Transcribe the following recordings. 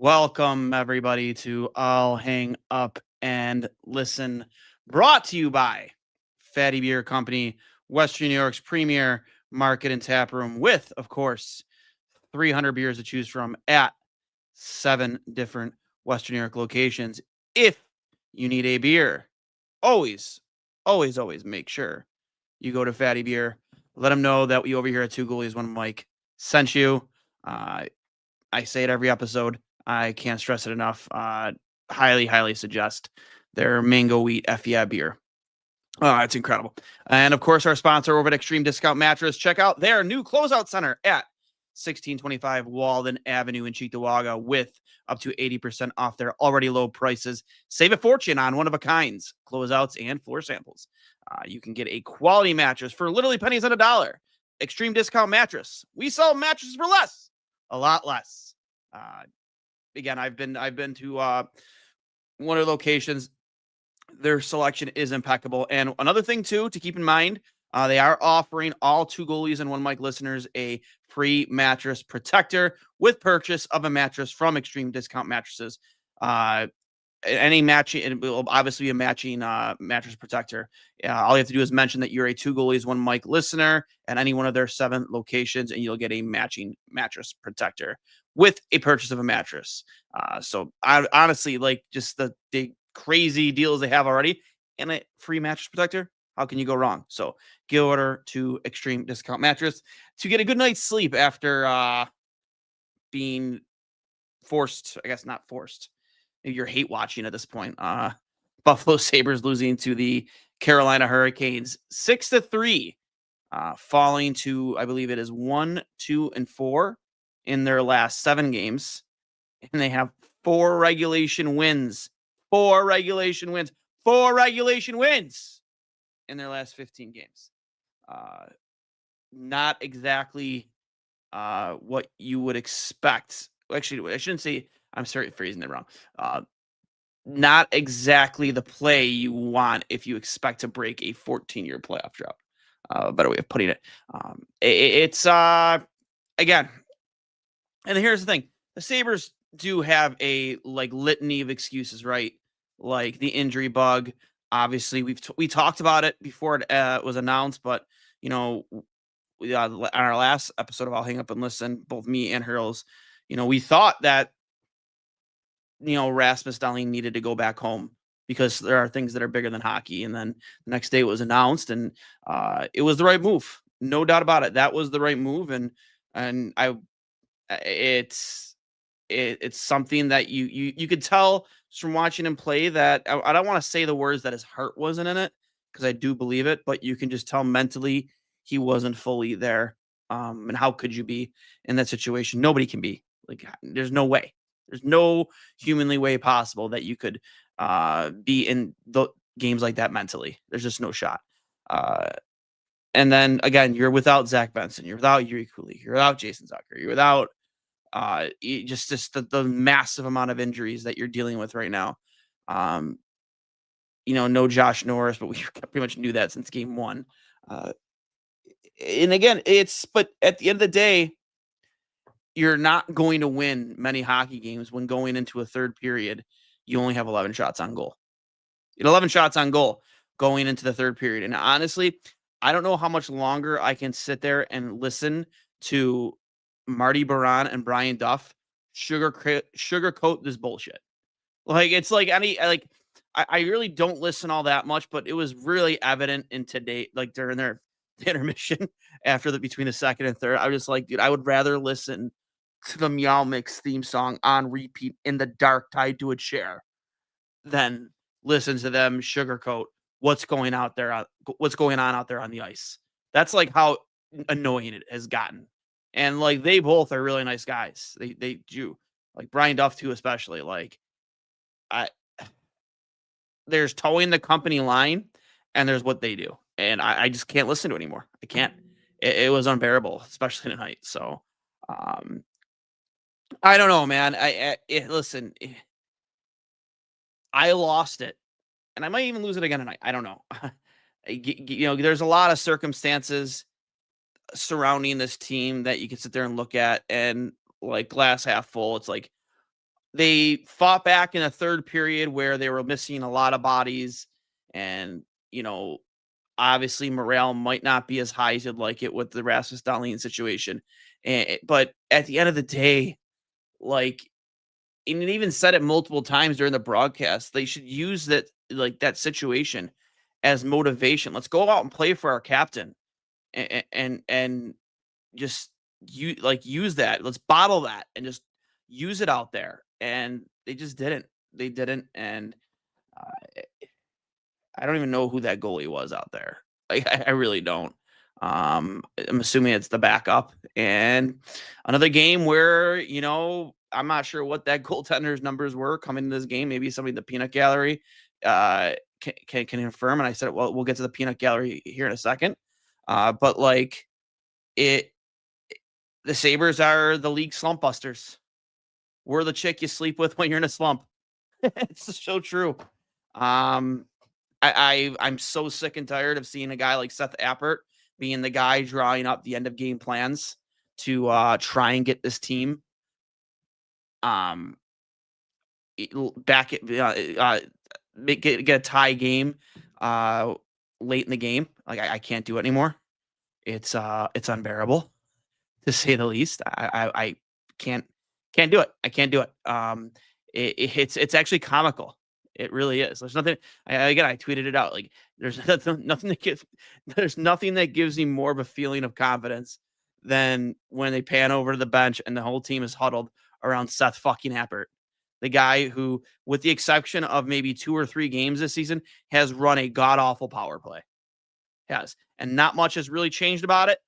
Welcome, everybody, to I'll Hang Up and Listen, brought to you by Fatty Beer Company, Western New York's premier market and tap room, with, of course, 300 beers to choose from at 7 different Western New York locations. If you need a beer, always, always make sure you go to Fatty Beer. Let them know that we over here at Two Goalies One Mike sent you. Uh, I say it every episode. I can't stress it enough. Highly suggest their mango wheat FEA beer. It's incredible. And of course, our sponsor over at Extreme Discount Mattress. Check out their new closeout center at 1625 Walden Avenue in Cheektowaga with up to 80% off their already low prices. Save a fortune on one of a kinds, closeouts, and floor samples. You can get a quality mattress for literally pennies on a dollar. Extreme Discount Mattress. We sell mattresses for less, a lot less. Again, I've been to one of the locations. Their selection is impeccable. And another thing too to keep in mind, they are offering all Two Goalies and One Mic listeners a free mattress protector with purchase of a mattress from Extreme Discount Mattresses. Any matching, it will obviously be a matching mattress protector. All you have to do is mention that you're a Two Goalies One Mic listener at any one of their 7 locations, and you'll get a matching mattress protector with a purchase of a mattress. So I honestly like just the crazy deals they have already, and a free mattress protector. How can you go wrong? So get order to Extreme Discount Mattress to get a good night's sleep after being forced. I guess not forced. Maybe you're hate watching at this point. Buffalo Sabres losing to the Carolina Hurricanes 6-3, falling to, I believe it is 1, 2, and 4 in their last 7 games. And they have 4 regulation wins. 4 regulation wins. 4 regulation wins in their last 15 games. Not exactly what you would expect. Actually, I shouldn't say, I'm sorry, phrasing it wrong. Not exactly the play you want if you expect to break a 14-year playoff drought. A better way of putting it. It's again, and here's the thing: the Sabres do have a litany of excuses, right? Like the injury bug. Obviously, we talked about it before it was announced, but on our last episode of I'll Hang Up and Listen, both me and Hurls, we thought that Rasmus Dahlin needed to go back home because there are things that are bigger than hockey. And then the next day it was announced, and it was the right move, no doubt about it. That was the right move, and it's something that you could tell from watching him play that I don't want to say the words that his heart wasn't in it, because I do believe it, but you can just tell mentally he wasn't fully there. And how could you be in that situation? Nobody can be. Like, there's no way. There's no humanly way possible that you could be in the games like that mentally. There's just no shot. And then again, you're without Zach Benson, you're without Yuri Cooley, you're without Jason Zucker, you're without just the massive amount of injuries that you're dealing with right now. No Josh Norris, but we pretty much knew that since game 1. And again, but at the end of the day, you're not going to win many hockey games when going into a third period, you only have 11 shots on goal. 11 shots on goal going into the third period. And honestly, I don't know how much longer I can sit there and listen to Marty Baron and Brian Duff sugarcoat this bullshit. Like, it's like I really don't listen all that much, but it was really evident in today, like during their intermission between the second and third. I was just like, dude, I would rather listen to the Meow Mix theme song on repeat in the dark tied to a chair than listen to them sugarcoat what's going on out there on the ice. That's like how annoying it has gotten. And like, they both are really nice guys. They do, like Brian Duff too, especially. Like, there's towing the company line, and there's what they do, and I just can't listen to it anymore. I can't. It was unbearable, especially tonight. So, I don't know, man. Listen, I lost it, and I might even lose it again tonight. I don't know. There's a lot of circumstances surrounding this team that you can sit there and look at, and like glass half full. It's like, they fought back in a third period where they were missing a lot of bodies, and obviously morale might not be as high as you'd like it with the Rasmus Dahlin situation. But at the end of the day, like, and it even said it multiple times during the broadcast, they should use that situation as motivation. Let's go out and play for our captain, and just use that. Let's bottle that and just use it out there. And they just didn't. They didn't. And uh, I don't even know who that goalie was out there. Like, I really don't. I'm assuming it's the backup. And another game where, I'm not sure what that goaltender's numbers were coming into this game. Maybe somebody in the peanut gallery can confirm. And I said, well, we'll get to the peanut gallery here in a second. But like it, the Sabres are the league slump busters. We're the chick you sleep with when you're in a slump. It's so true. I'm so sick and tired of seeing a guy like Seth Appert being the guy drawing up the end of game plans to try and get this team back at get a tie game late in the game. Like, I can't do it anymore. It's unbearable, to say the least. I can't do it. I can't do it. It's actually comical. It really is. There's nothing. I tweeted it out. Like, there's nothing that gives me more of a feeling of confidence than when they pan over to the bench and the whole team is huddled around Seth fucking Appert, the guy who, with the exception of maybe 2 or 3 games this season, has run a god awful power play. And not much has really changed about it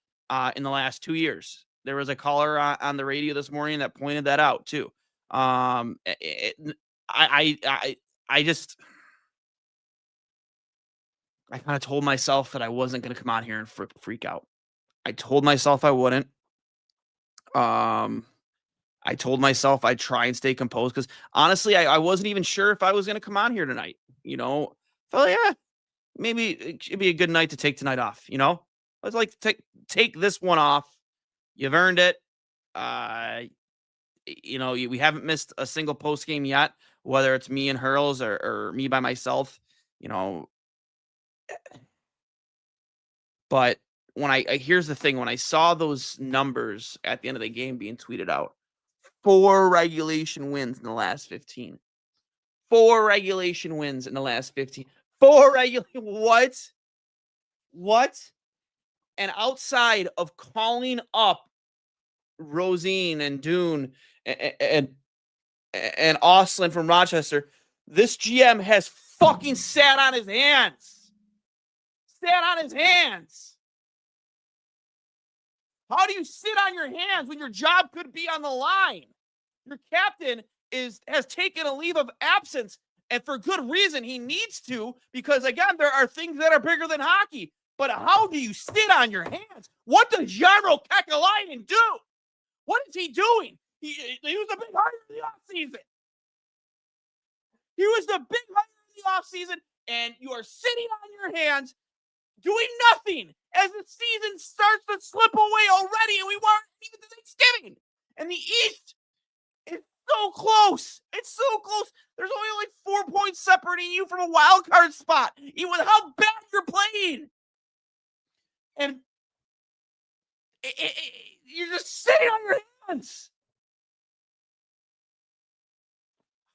in the last 2 years. There was a caller on the radio this morning that pointed that out too. I kind of told myself that I wasn't going to come on here and freak out. I told myself I wouldn't. I told myself I'd try and stay composed because honestly, I wasn't even sure if I was going to come on here tonight. Felt like, maybe it should be a good night to take tonight off. Let's like take this one off. You've earned it. We haven't missed a single post game yet, whether it's me and Hurls or me by myself. But here's the thing: when I saw those numbers at the end of the game being tweeted out, 4 regulation wins in the last 15. 4 regulation wins in the last 15. 4 regulation. What? And outside of calling up Rosine and Dune and Oslin from Rochester, this GM has fucking sat on his hands. How do you sit on your hands when your job could be on the line? Your captain has taken a leave of absence, and for good reason. He needs to, because again, there are things that are bigger than hockey. But how do you sit on your hands? What does Jarmo Kekalainen do? What is he doing? He was the big hire in the offseason. And you are sitting on your hands doing nothing as the season starts to slip away already, and we weren't even to Thanksgiving. And the East is so close. It's so close. There's only like 4 points separating you from a wild card spot, even with how bad you're playing. And you're just sitting on your hands.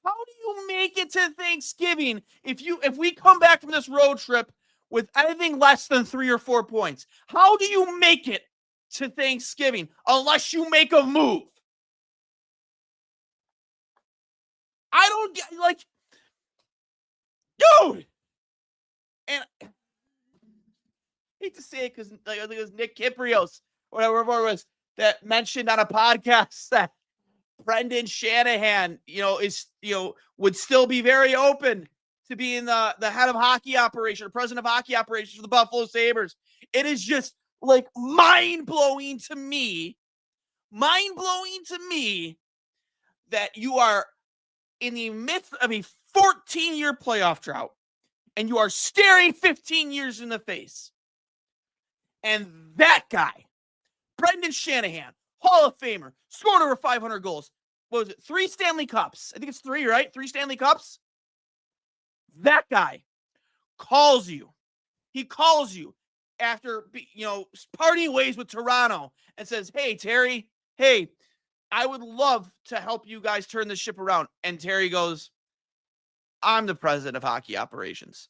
How do you make it to Thanksgiving if we come back from this road trip with anything less than 3 or 4 points? How do you make it to Thanksgiving unless you make a move? I don't get, like, dude. And I hate to say it because I think it was Nick Kiprios, whatever it was, that mentioned on a podcast that Brendan Shanahan, would still be very open to being the head of hockey operation or president of hockey operations for the Buffalo Sabres. It is just like mind-blowing to me that you are in the midst of a 14-year playoff drought and you are staring 15 years in the face. And that guy, Brendan Shanahan, Hall of Famer, scored over 500 goals, what was it, 3 Stanley Cups. I think it's 3, right? 3 Stanley Cups. That guy calls you. He calls you after, parting ways with Toronto and says, hey, Terry, hey, I would love to help you guys turn this ship around. And Terry goes, I'm the president of hockey operations.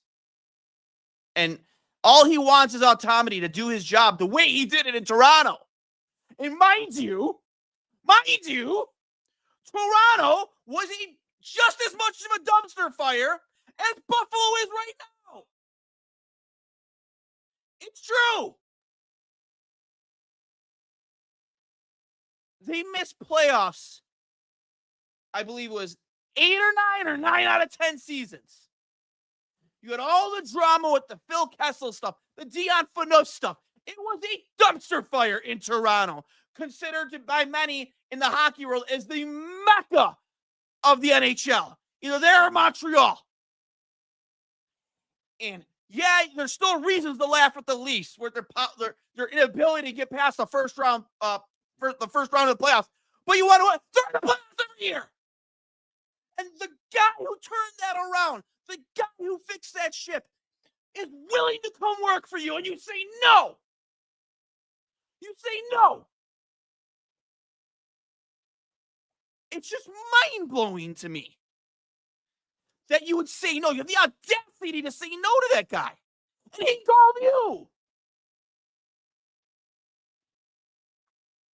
And all he wants is autonomy to do his job the way he did it in Toronto. And mind you, Toronto was just as much of a dumpster fire as Buffalo is right now. It's true. They missed playoffs, I believe it was 8 or 9 or 9 out of 10 seasons. You had all the drama with the Phil Kessel stuff, the Dion Phaneuf stuff. It was a dumpster fire in Toronto, considered by many in the hockey world as the mecca of the NHL. Either there or Montreal. And yeah, there's still reasons to laugh at the Leafs with their inability to get past the first round of the playoffs. But you want to they're in the playoffs every year. And the guy who turned that around, the guy who fixed that ship, is willing to come work for you, and you say no. You say no. It's just mind-blowing to me that you would say no. You have the audacity to say no to that guy. And he called you.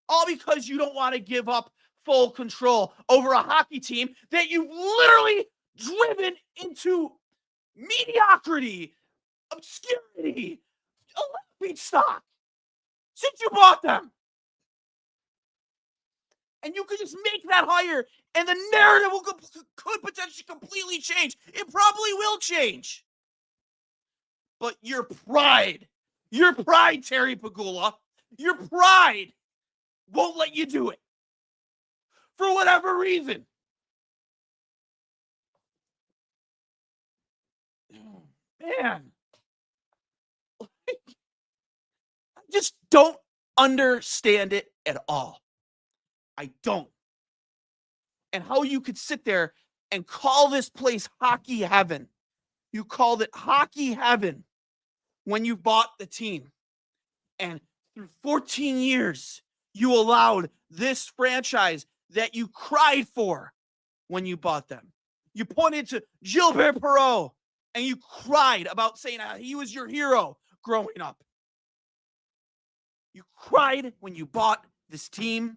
All because you don't want to give up full control over a hockey team that you've literally driven into mediocrity, obscurity, a laughing stock since you bought them. And you could just make that higher, and the narrative could potentially completely change. It probably will change. But your pride, Terry Pegula, your pride won't let you do it. For whatever reason. Man. I just don't understand it at all. I don't. And how you could sit there and call this place hockey heaven. You called it hockey heaven when you bought the team. And through 14 years, you allowed this franchise that you cried for when you bought them. You pointed to Gilbert Perreault and you cried about saying he was your hero growing up. You cried when you bought this team.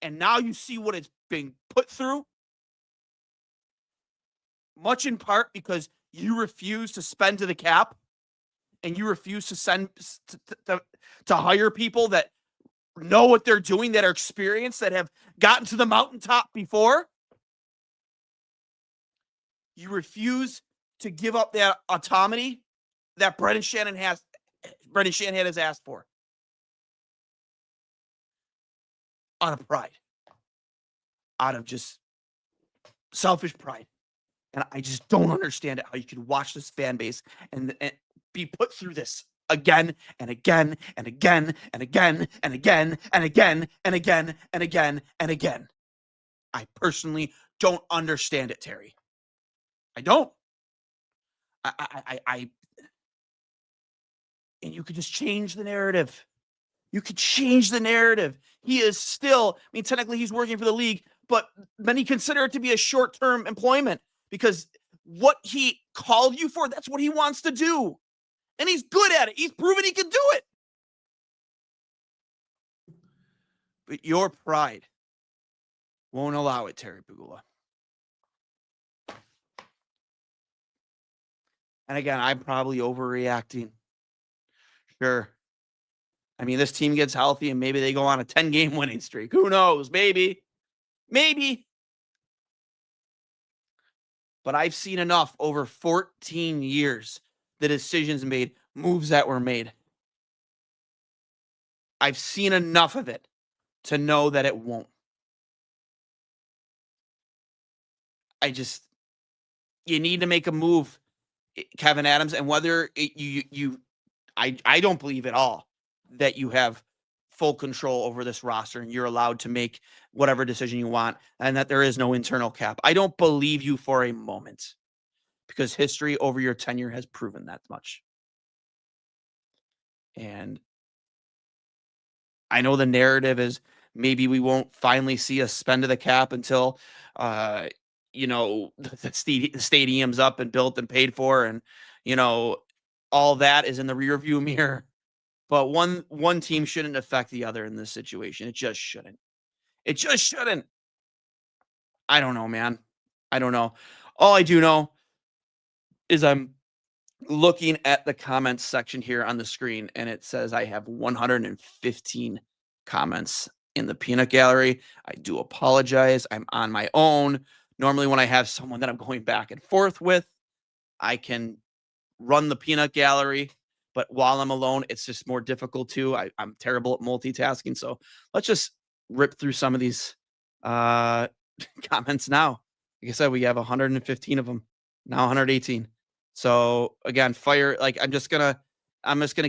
And now you see what it's being put through. Much in part because you refuse to spend to the cap and you refuse to send to hire people that know what they're doing, that are experienced, that have gotten to the mountaintop before. You refuse to give up that autonomy that Brendan Shanahan has asked for. Out of pride. Out of just selfish pride. And I just don't understand it, how you could watch this fan base and be put through this again and again and again and again and again and again and again and again and again. I personally don't understand it, Terry. I don't. And you could just change the narrative. You could change the narrative. He is still, technically he's working for the league, but many consider it to be a short-term employment because what he called you for, that's what he wants to do. And he's good at it. He's proven he can do it. But your pride won't allow it, Terry Pegula. And again, I'm probably overreacting. Sure. This team gets healthy and maybe they go on a 10-game winning streak. Who knows? Maybe. But I've seen enough over 14 years, the decisions made, moves that were made. I've seen enough of it to know that it won't. You need to make a move, Kevin Adams, and whether I don't believe at all that you have full control over this roster and you're allowed to make whatever decision you want and that there is no internal cap. I don't believe you for a moment because history over your tenure has proven that much. And I know the narrative is maybe we won't finally see a spend of the cap until, uh, the stadium's up and built and paid for, and you know all that is in the rearview mirror. But one team shouldn't affect the other in this situation. It just shouldn't. It just shouldn't. I don't know, man. I don't know. All I do know is I'm looking at the comments section here on the screen, and it says I have 115 comments in the peanut gallery. I do apologize. I'm on my own. Normally, when I have someone that I'm going back and forth with, I can run the peanut gallery. But while I'm alone, it's just more difficult too. I'm terrible at multitasking. So let's just rip through some of these uh, comments now. Like I said, we have 115 of them, now 118. So again, fire, like I'm just gonna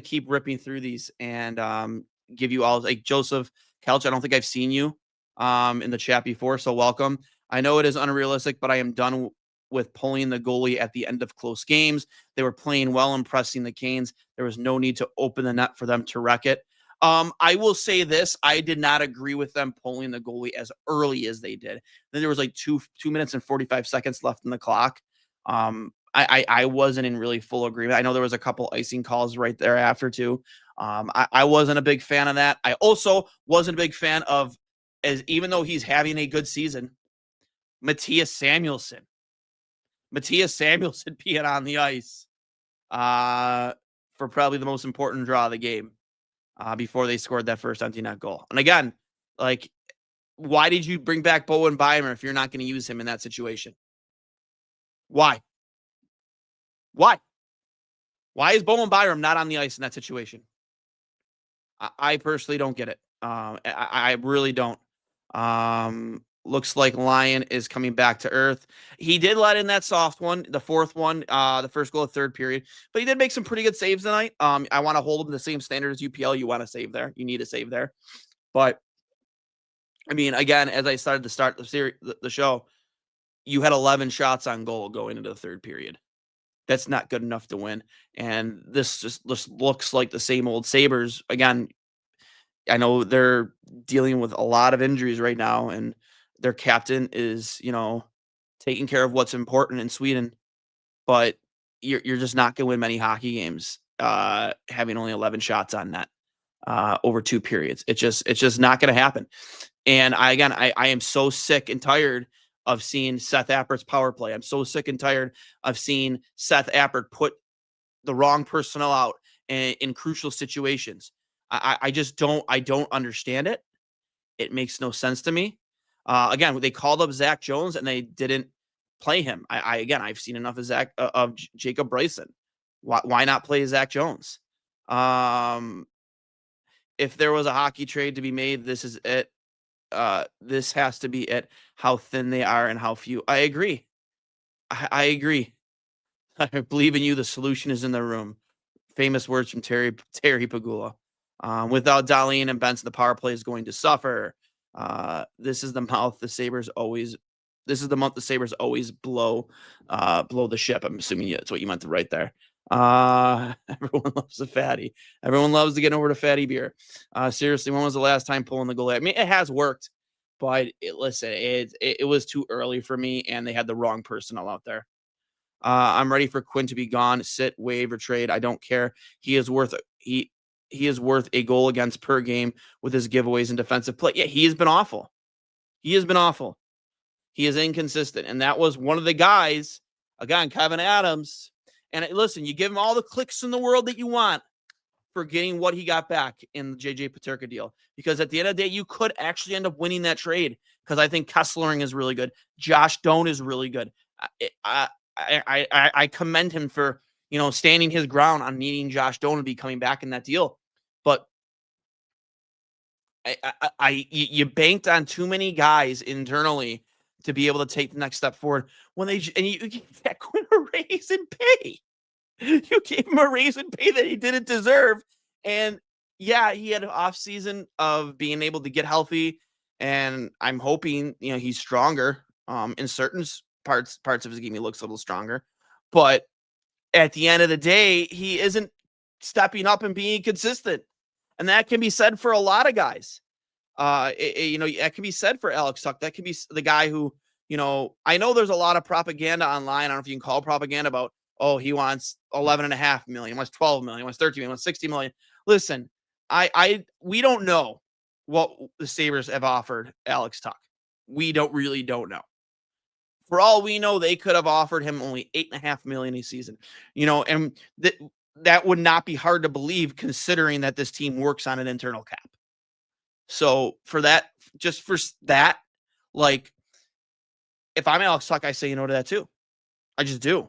keep ripping through these and give you all, like Joseph Couch. I don't think I've seen you in the chat before, so welcome. I know it is unrealistic, but I am done with pulling the goalie at the end of close games. They were playing well and pressing the Canes. There was no need to open the net for them to wreck it. I will say this: I did not agree with them pulling the goalie as early as they did. Then there was like 2 minutes and 45 seconds left in the clock. I wasn't in really full agreement. I know there was a couple icing calls right there after too. I wasn't a big fan of that. I also wasn't a big fan of, as even though he's having a good season, Matthias Samuelsson. Matthias Samuelsson being on the ice for probably the most important draw of the game before they scored that first empty net goal. And again, like, why did you bring back Bowen Bymer if you're not going to use him in that situation? Why? Why? Why is Bowen Byram not on the ice in that situation? I personally don't get it. I really don't. Looks like Lion is coming back to earth. He did let in that soft one, the fourth one, the first goal of third period, but he did make some pretty good saves tonight. I want to hold him to the same standard as UPL. You want to save there. You need a save there. But I mean, again, as I started to start the series, the show, you had 11 shots on goal going into the third period. That's not good enough to win. And this just looks like the same old Sabres. Again, I know they're dealing with a lot of injuries right now, and their captain is, taking care of what's important in Sweden. But you're just not going to win many hockey games having only 11 shots on net over 2 periods. It's just not going to happen. And I am so sick and tired of seeing Seth Appert's power play. I'm so sick and tired of seeing Seth Appert put the wrong personnel out in crucial situations. I just don't understand it. It makes no sense to me. Again, they called up Zach Jones and they didn't play him. I've seen enough of Jacob Bryson. Why not play Zach Jones? If there was a hockey trade to be made, this is it. This has to be it. How thin they are and how few. I agree. I agree. I believe in you. The solution is in the room. Famous words from Terry Pagula. Without Dahlin and Benson, the power play is going to suffer. This is the month the Sabres always blow the ship. I'm assuming that's what you meant to write there. Everyone loves a fatty. Everyone loves to get over to fatty beer. Seriously, when was the last time pulling the goalie? I mean, it has worked, but it was too early for me, and they had the wrong personnel out there. I'm ready for Quinn to be gone. Sit, waive, or trade. I don't care. He is worth a goal against per game with his giveaways and defensive play. Yeah, he has been awful. He is inconsistent. And that was one of the guys, again, Kevin Adams. And listen, you give him all the clicks in the world that you want for getting what he got back in the JJ Paterka deal. Because at the end of the day, you could actually end up winning that trade. Because I think Kesslering is really good. Josh Doan is really good. I commend him for, standing his ground on needing Josh Doan to be coming back in that deal. But you banked on too many guys internally to be able to take the next step forward you gave that Quinn a raise in pay. You gave him a raise in pay that he didn't deserve. And yeah, he had an off season of being able to get healthy and I'm hoping, he's stronger. In certain parts of his game, he looks a little stronger, but at the end of the day, he isn't stepping up and being consistent, and that can be said for a lot of guys. That can be said for Alex Tuck. That can be the guy who, I know there's a lot of propaganda online. I don't know if you can call propaganda about, oh, he wants 11.5 million, wants 12 million, wants 13 million, wants 60 million. Listen, we don't know what the Sabres have offered Alex Tuck. We don't know. For all we know, they could have offered him only 8.5 million a season, and that would not be hard to believe considering that this team works on an internal cap. So for that, just for that, like, if I'm Alex Tuck, I say no to that too. I just do.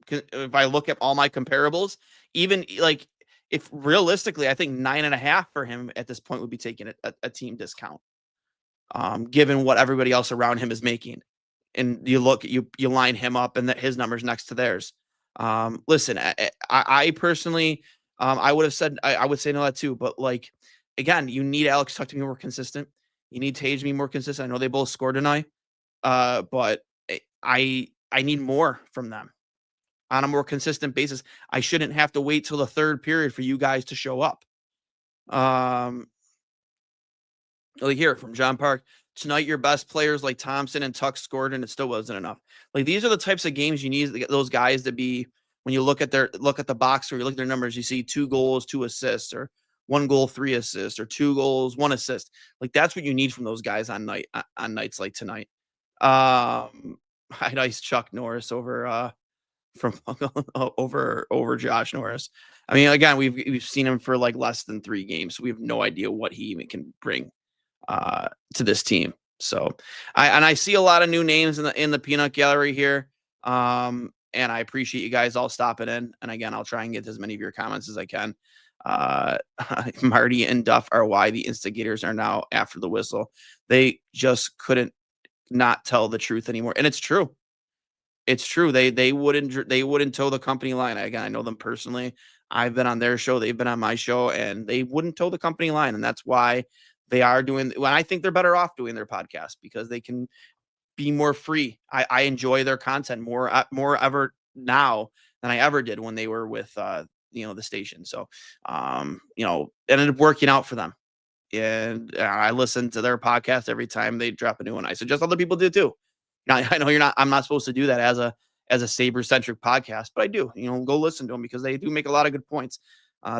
If I look at all my comparables, even like if realistically, I think 9.5 for him at this point would be taking a team discount, given what everybody else around him is making. And you line him up and his numbers next to theirs. Listen, I personally, I would have said I would say no to that too, but like again, you need Alex Tuck to be more consistent. You need Tage to be more consistent. I know they both scored tonight, but I need more from them on a more consistent basis. I shouldn't have to wait till the third period for you guys to show up. Like here from John Park. Tonight, your best players like Thompson and Tuck scored, and it still wasn't enough. Like these are the types of games you need to get those guys to be. When you look at the box or you look at their numbers, you see 2 goals, 2 assists, or 1 goal, 3 assists, or 2 goals, 1 assist. Like that's what you need from those guys on nights like tonight. I nice Chuck Norris over from over Josh Norris. I mean, again, we've seen him for like less than 3 games, so we have no idea what he even can bring to this team. So I see a lot of new names in the peanut gallery here. And I appreciate you guys all stopping in. And again, I'll try and get as many of your comments as I can. Marty and Duff are why the instigators are now after the whistle. They just couldn't not tell the truth anymore. And it's true. It's true. They wouldn't toe the company line. Again, I know them personally. I've been on their show. They've been on my show, and they wouldn't toe the company line. And that's why they are doing. When I think they're better off doing their podcast because they can be more free. I enjoy their content more ever now than I ever did when they were with the station. So it ended up working out for them. And I listen to their podcast every time they drop a new one. I suggest other people do too. Now, I know I'm not supposed to do that as a Sabre centric podcast, but I do, go listen to them because they do make a lot of good points.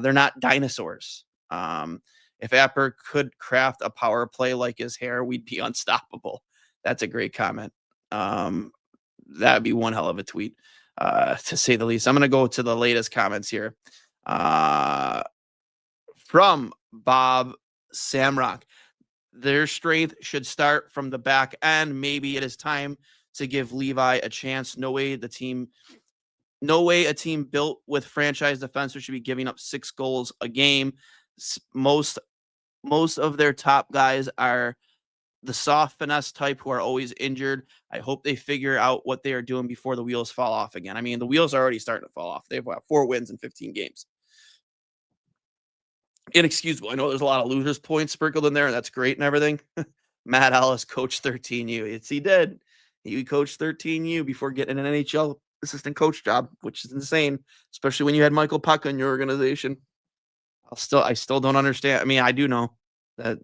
They're not dinosaurs. If Apper could craft a power play like his hair, we'd be unstoppable. That's a great comment. That'd be one hell of a tweet, to say the least. I'm going to go to the latest comments here. From Bob Samrock. Their strength should start from the back end. Maybe it is time to give Levi a chance. No way a team built with franchise defensemen should be giving up 6 goals a game. Most of their top guys are the soft finesse type who are always injured. I hope they figure out what they are doing before the wheels fall off again. I mean, the wheels are already starting to fall off. They've got 4 wins in 15 games. Inexcusable. I know there's a lot of losers points sprinkled in there, and that's great and everything. Matt Ellis coached 13U. Yes, he did. He coached 13U before getting an NHL assistant coach job, which is insane, especially when you had Michael Puck in your organization. I still don't understand. I mean, I do know that,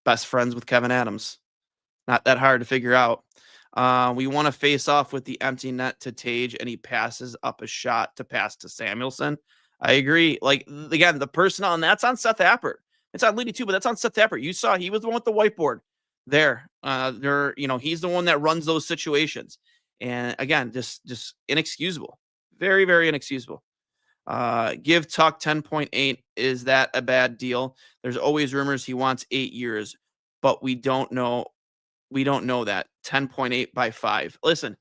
best friends with Kevin Adams. Not that hard to figure out. We want to face off with the empty net to Tage, and he passes up a shot to pass to Samuelson. I agree. Like, again, the personnel, and that's on Seth Appert. It's on Leedy too, but that's on Seth Appert. You saw he was the one with the whiteboard there. He's the one that runs those situations. And again, just inexcusable. Very, very inexcusable. Give Tuck 10.8. Is that a bad deal? There's always rumors he wants 8 years, but we don't know. We don't know that. 10.8 by 5. Listen,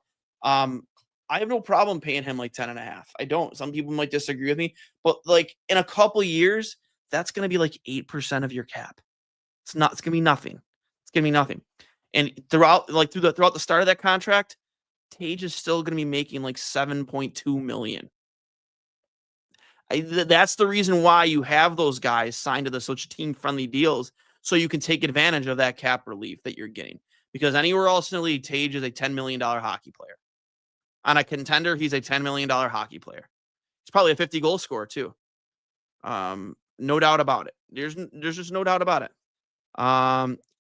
I have no problem paying him like 10.5. I don't. Some people might disagree with me, but like in a couple years, that's going to be like 8% of your cap. It's going to be nothing. It's going to be nothing. And throughout the start of that contract, Tage is still going to be making like 7.2 million. That's the reason why you have those guys signed to the such team friendly deals, so you can take advantage of that cap relief that you're getting. Because anywhere else in the league, Tage is a $10 million hockey player. On a contender, he's a $10 million hockey player. He's probably a 50 goal scorer too. No doubt about it. There's just no doubt about it.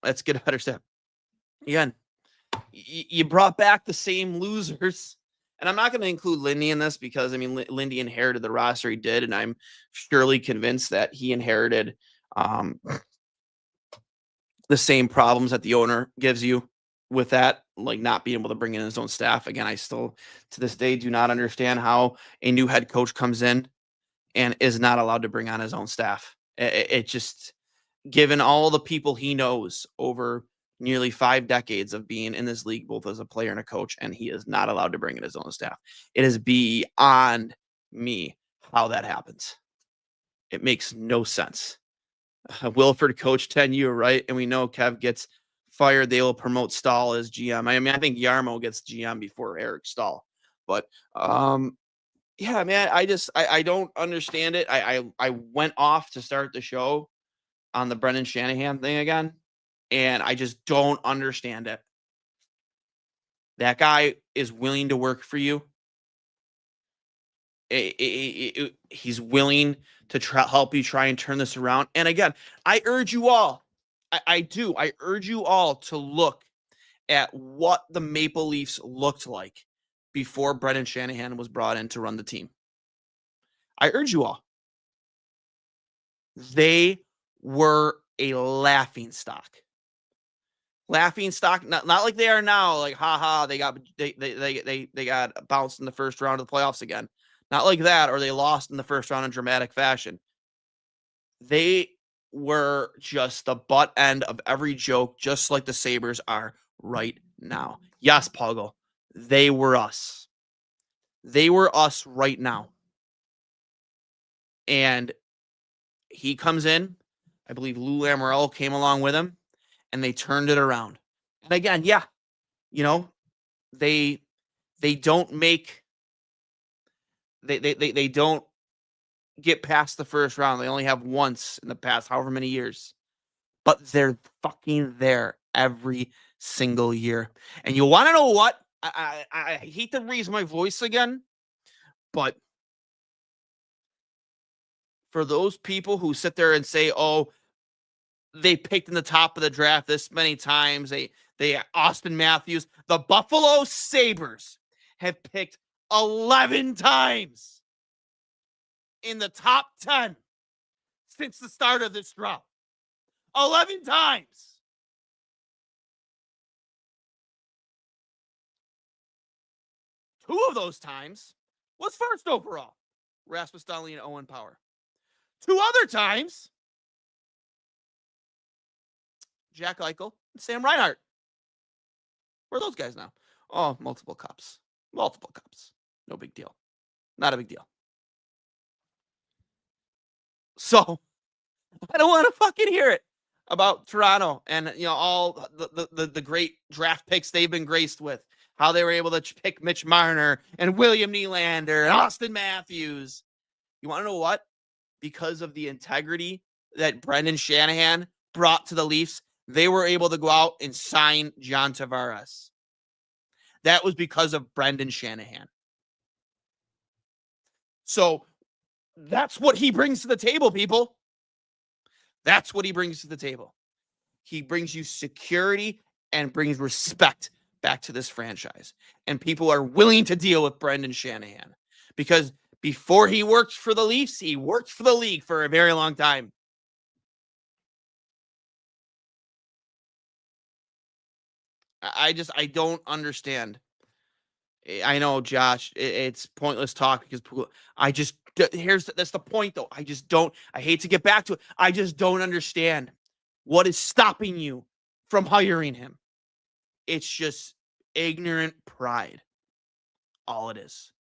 Let's get a better step. Again, you brought back the same losers. And I'm not going to include Lindy in this because, I mean, Lindy inherited the roster he did, and I'm surely convinced that he inherited the same problems that the owner gives you with that, like not being able to bring in his own staff. Again, I still, to this day, do not understand how a new head coach comes in and is not allowed to bring on his own staff. It just, given all the people he knows over nearly 5 decades of being in this league, both as a player and a coach, and he is not allowed to bring in his own staff. It is beyond me how that happens. It makes no sense. Wilford coached 10 years, right? And we know Kev gets fired. They will promote Stahl as GM. I mean, I think Yarmo gets GM before Eric Stahl. But yeah, man, I don't understand it. I went off to start the show on the Brendan Shanahan thing again, and I just don't understand it. That guy is willing to work for you. He's willing to help you try and turn this around. And again, I urge you all, I urge you all to look at what the Maple Leafs looked like before Brendan Shanahan was brought in to run the team. I urge you all. They were a laughing stock. Laughing stock, not like they are now. Like, haha, they got bounced in the first round of the playoffs again. Not like that, or they lost in the first round in dramatic fashion. They were just the butt end of every joke, just like the Sabres are right now. Yes, Puggle, they were us. They were us right now. And he comes in. I believe Lou Lamoriello came along with him, and they turned it around. And again, yeah, you know, they don't make they don't get past the first round. They only have once in the past however many years. But they're fucking there every single year. And you want to know what? I hate to raise my voice again, but for those people who sit there and say, oh, they picked in the top of the draft this many times, they Austin Matthews, the Buffalo Sabres have picked 11 times in the top 10 since the start of this draft. 11 times. Two of those times was first overall. Rasmus Dahlin and Owen Power. Two other times, Jack Eichel and Sam Reinhart. Where are those guys now? Oh, multiple cups. Multiple cups. No big deal. Not a big deal. So, I don't want to fucking hear it about Toronto and, you know, all the great draft picks they've been graced with. How they were able to pick Mitch Marner and William Nylander and Austin Matthews. You want to know what? Because of the integrity that Brendan Shanahan brought to the Leafs, they were able to go out and sign John Tavares. That was because of Brendan Shanahan. So that's what he brings to the table, people. That's what he brings to the table. He brings you security and brings respect back to this franchise. And people are willing to deal with Brendan Shanahan because before he worked for the Leafs, he worked for the league for a very long time. I don't understand. I know, Josh, it's pointless talk because that's the point though. I hate to get back to it. I just don't understand what is stopping you from hiring him. It's just ignorant pride. All it is.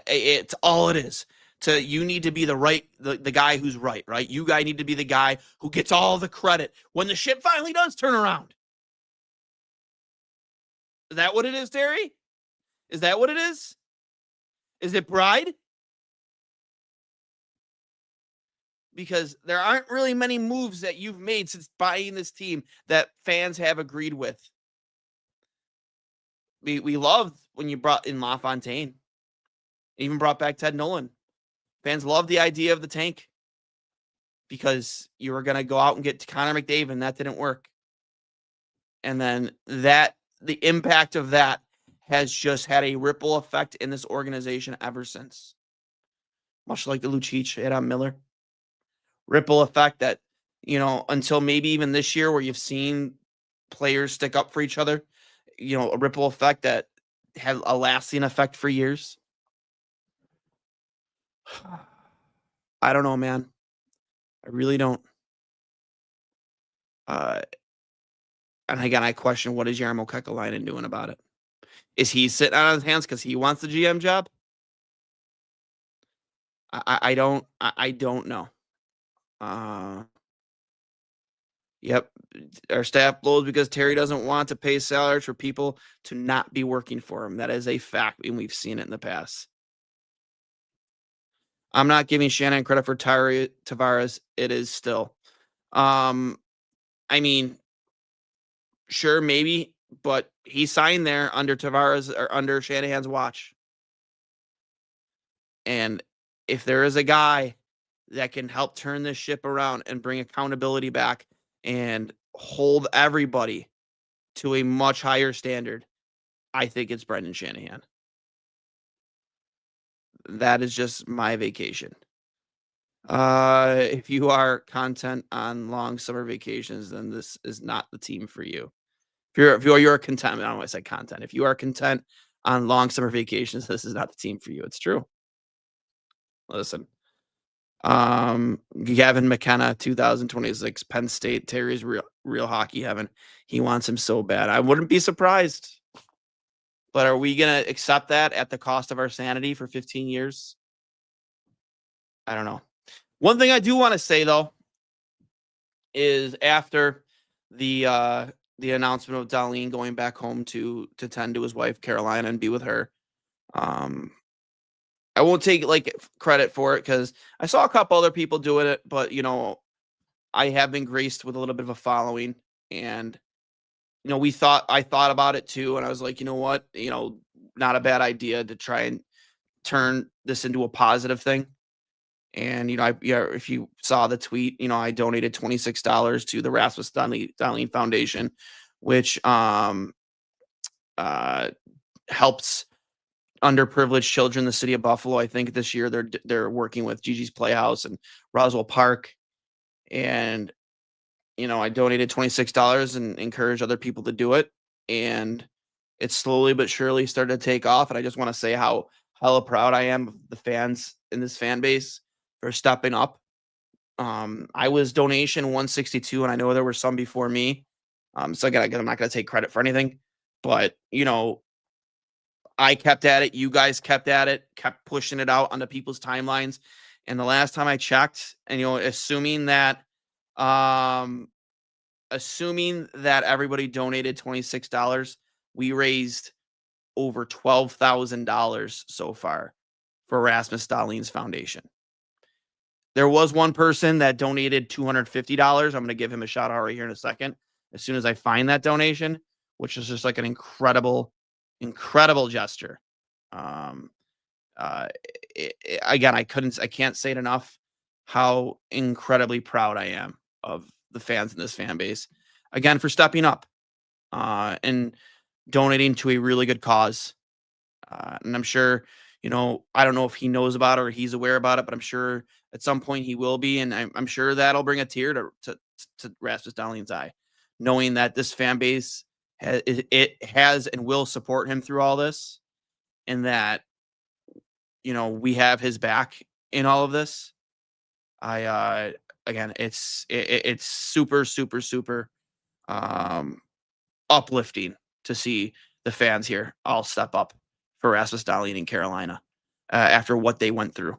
It's all it is. You need to be the guy who's right? You guys need to be the guy who gets all the credit when the ship finally does turn around. Is that what it is, Terry? Is that what it is? Is it pride? because there aren't really many moves that you've made since buying this team that fans have agreed with. We loved when you brought in LaFontaine, even brought back Ted Nolan. Fans loved the idea of the tank because you were going to go out and get Connor McDavid, and that didn't work. And then the impact of that has just had a ripple effect in this organization ever since. Much like the Lucic hit on Miller. Ripple effect that, until maybe even this year where you've seen players stick up for each other, a ripple effect that had a lasting effect for years. I don't know, man. I really don't. Uh, and again, I question, what is Jarmo Kekalainen doing about it? Is he sitting on his hands because he wants the GM job? I don't know. Yep. Our staff blows because Terry doesn't want to pay salaries for people to not be working for him. That is a fact, and we've seen it in the past. I'm not giving Shannon credit for Tavares. It is still. I mean, sure, maybe, but he signed there under Tavares or under Shanahan's watch. And if there is a guy that can help turn this ship around and bring accountability back and hold everybody to a much higher standard, I think it's Brendan Shanahan. That is just my vacation. If you are content on long summer vacations, then this is not the team for you. If you're content, I don't want to say content. If you are content on long summer vacations, this is not the team for you. It's true. Listen, Gavin McKenna, 2026, Penn State. Terry's real hockey heaven. He wants him so bad. I wouldn't be surprised. But are we gonna accept that at the cost of our sanity for 15 years? I don't know. One thing I do want to say though is after the announcement of Darlene going back home to tend to his wife Carolina and be with her. I won't take credit for it because I saw a couple other people doing it, but I have been graced with a little bit of a following, and I thought about it too, and I was like, you know what, not a bad idea to try and turn this into a positive thing. And if you saw the tweet, I donated $26 to the Rasmus Dahlin Foundation, which helps underprivileged children in the city of Buffalo. I think this year they're working with Gigi's Playhouse and Roswell Park, and I donated $26 and encouraged other people to do it, and it slowly but surely started to take off. And I just want to say how hella proud I am of the fans in this fan base for stepping up. I was donation 162, and I know there were some before me. So again, I'm not going to take credit for anything, but I kept at it. You guys kept at it, kept pushing it out onto people's timelines. And the last time I checked, and assuming that everybody donated $26, we raised over $12,000 so far for Rasmus Dahlin's foundation. There was one person that donated $250. I'm going to give him a shout out right here in a second, as soon as I find that donation, which is just like an incredible gesture. Again, I can't say it enough how incredibly proud I am of the fans in this fan base, again, for stepping up and donating to a really good cause. And I'm sure, I don't know if he knows about it or he's aware about it, but I'm sure at some point he will be. And I'm sure that'll bring a tear to Rasmus Dahlin's eye, knowing that this fan base has and will support him through all this, and that, we have his back in all of this. Again, it's super, super, super uplifting to see the fans here all step up for Rasmus Dahlin in Carolina after what they went through.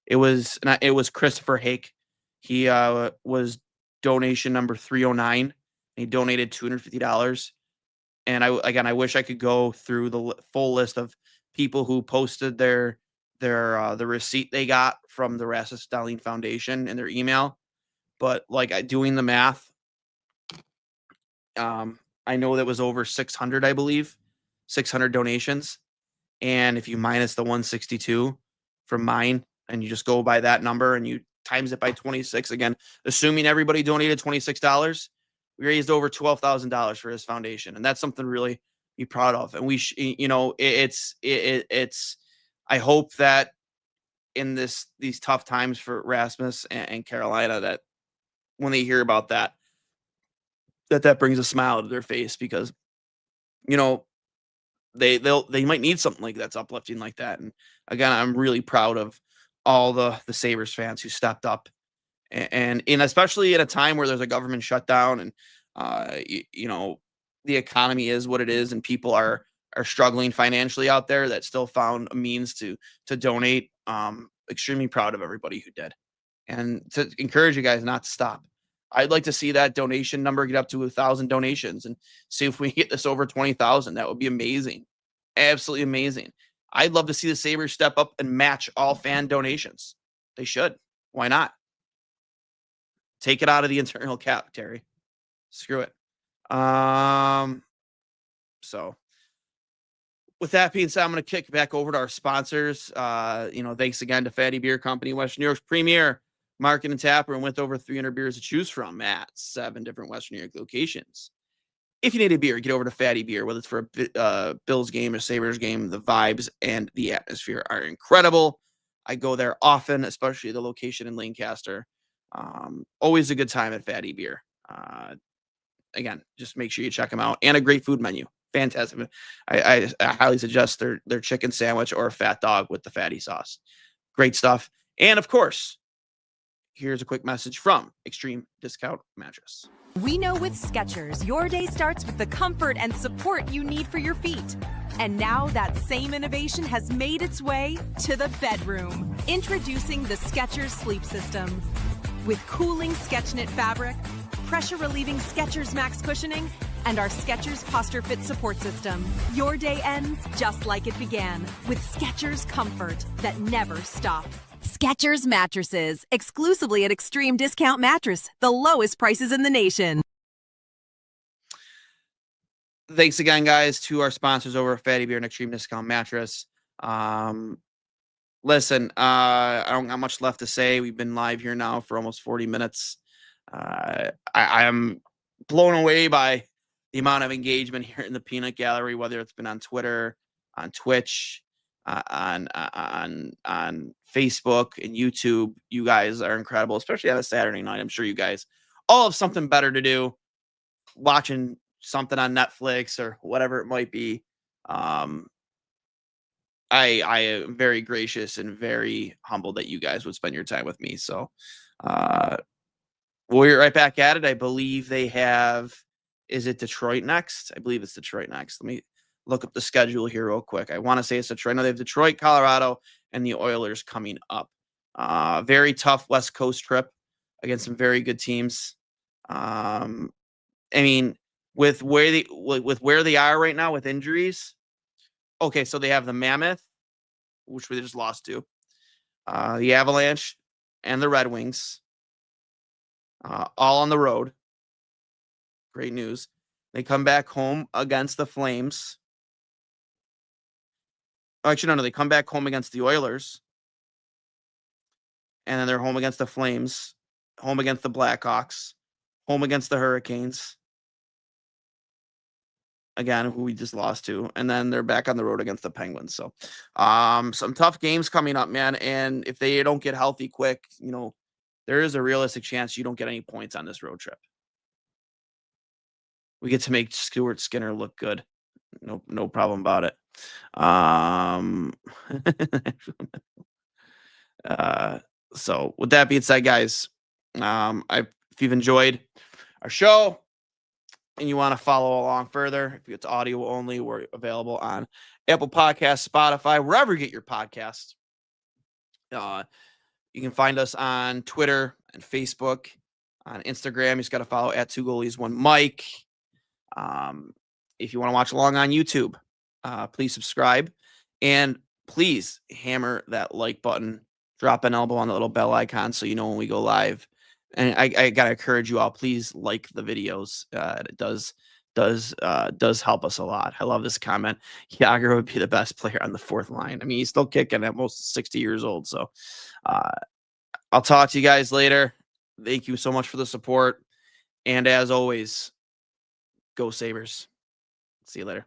It was Christopher Hake. He was donation number 309. He donated $250. And I wish I could go through the full list of people who posted their the receipt they got from the Rasmus Dahlin Foundation in their email, but doing the math, I know that was over 600, I believe, 600 donations. And if you minus the 162 from mine and you just go by that number and you times it by 26, again, assuming everybody donated $26, we raised over $12,000 for his foundation. And that's something really to be proud of. And it's, I hope that in these tough times for Rasmus and Carolina, that when they hear about that brings a smile to their face, because, you know, they might need something like that's uplifting like that. And again, I'm really proud of all the Sabres fans who stepped up, and especially at a time where there's a government shutdown, and the economy is what it is, and people are struggling financially out there, that still found a means to donate. Extremely proud of everybody who did, and to encourage you guys not to stop. I'd like to see that donation number get up to 1,000 donations and see if we get this over 20,000. That would be amazing. Absolutely amazing. I'd love to see the Sabres step up and match all fan donations. They should. Why not? Take it out of the internal cap, Terry. Screw it. So with that being said, I'm going to kick back over to our sponsors. Thanks again to Fatty Beer Company, Western New York's premier market and tap room, with over 300 beers to choose from at 7 different Western New York locations. If you need a beer, get over to Fatty Beer, whether it's for a Bills game or Sabres game. The vibes and the atmosphere are incredible. I go there often, especially the location in Lancaster. Always a good time at Fatty Beer. Again, just make sure you check them out. And a great food menu. Fantastic. I highly suggest their chicken sandwich or a fat dog with the fatty sauce. Great stuff. And of course, here's a quick message from Extreme Discount Mattress. We know with Skechers, your day starts with the comfort and support you need for your feet. And now that same innovation has made its way to the bedroom. Introducing the Skechers Sleep System. With cooling SketchKnit fabric, pressure-relieving Skechers Max cushioning, and our Skechers Posture Fit support system. Your day ends just like it began, with Skechers comfort that never stops. Skechers mattresses, exclusively at Extreme Discount Mattress, the lowest prices in the nation. Thanks again, guys, to our sponsors over at Fatty Beer and Extreme Discount Mattress. Listen, I don't got much left to say. We've been live here now for almost 40 minutes. I am blown away by the amount of engagement here in the Peanut Gallery, whether it's been on Twitter, on Twitch, on Facebook and YouTube. You guys are incredible, especially on a Saturday night. I'm sure you guys all have something better to do, watching something on Netflix or whatever it might be. I am very gracious and very humbled that you guys would spend your time with me. So we'll be right back at it. I believe they have, is it Detroit next? I believe it's Detroit next. Let me look up the schedule here real quick. I want to say it's Detroit. No, they have Detroit, Colorado, and the Oilers coming up. Very tough West Coast trip against some very good teams. I mean, with where they are right now with injuries. Okay, so they have the Mammoth, which we just lost to, the Avalanche, and the Red Wings, all on the road. Great news. They come back home against the Flames. Actually, no, they come back home against the Oilers. And then they're home against the Flames, home against the Blackhawks, home against the Hurricanes. Again, who we just lost to. And then they're back on the road against the Penguins. So some tough games coming up, man. And if they don't get healthy quick, there is a realistic chance you don't get any points on this road trip. We get to make Stuart Skinner look good. No problem about it. So with that being said, guys, if you've enjoyed our show and you want to follow along further, if it's audio only, we're available on Apple Podcasts, Spotify, wherever you get your podcasts. You can find us on Twitter and Facebook. On Instagram, you just got to follow at 2goalies1mike. If you want to watch along on YouTube, please subscribe. And please hammer that like button, drop an elbow on the little bell icon so you know when we go live. And I gotta encourage you all, please like the videos. It does help us a lot. I love this comment. Yager would be the best player on the fourth line. I mean, he's still kicking at most 60 years old. So I'll talk to you guys later. Thank you so much for the support. And as always, go Sabres. See you later.